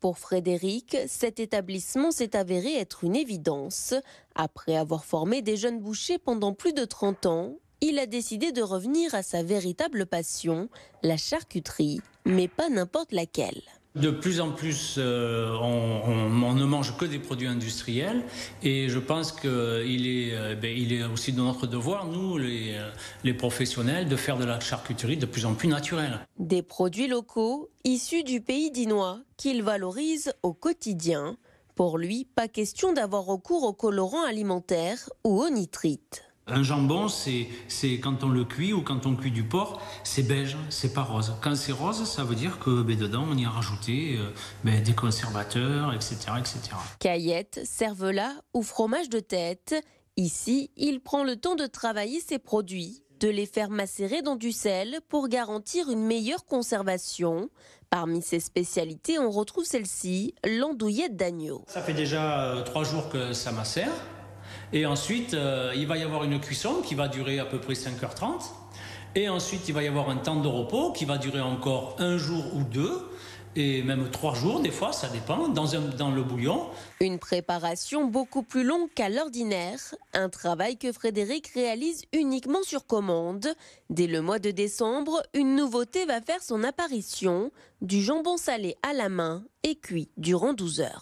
Pour Frédéric, cet établissement s'est avéré être une évidence. Après avoir formé des jeunes bouchers pendant plus de 30 ans, il a décidé de revenir à sa véritable passion, la charcuterie, mais pas n'importe laquelle. De plus en plus, on ne mange que des produits industriels et je pense il est aussi de notre devoir, nous, les professionnels, de faire de la charcuterie de plus en plus naturelle. Des produits locaux issus du pays dinois qu'il valorise au quotidien. Pour lui, pas question d'avoir recours aux colorants alimentaires ou aux nitrites. Un jambon, c'est quand on le cuit ou quand on cuit du porc, c'est beige, c'est pas rose. Quand c'est rose, ça veut dire que dedans, on y a rajouté des conservateurs, etc., etc. Caillettes, cervelas ou fromage de tête. Ici, il prend le temps de travailler ses produits, de les faire macérer dans du sel pour garantir une meilleure conservation. Parmi ses spécialités, on retrouve celle-ci, l'andouillette d'agneau. Ça fait déjà 3 jours que ça macère. Et ensuite, il va y avoir une cuisson qui va durer à peu près 5h30. Et ensuite, il va y avoir un temps de repos qui va durer encore 1 jour ou 2, et même 3 jours, des fois, ça dépend, dans le bouillon. Une préparation beaucoup plus longue qu'à l'ordinaire, un travail que Frédéric réalise uniquement sur commande. Dès le mois de décembre, une nouveauté va faire son apparition, du jambon salé à la main et cuit durant 12 heures.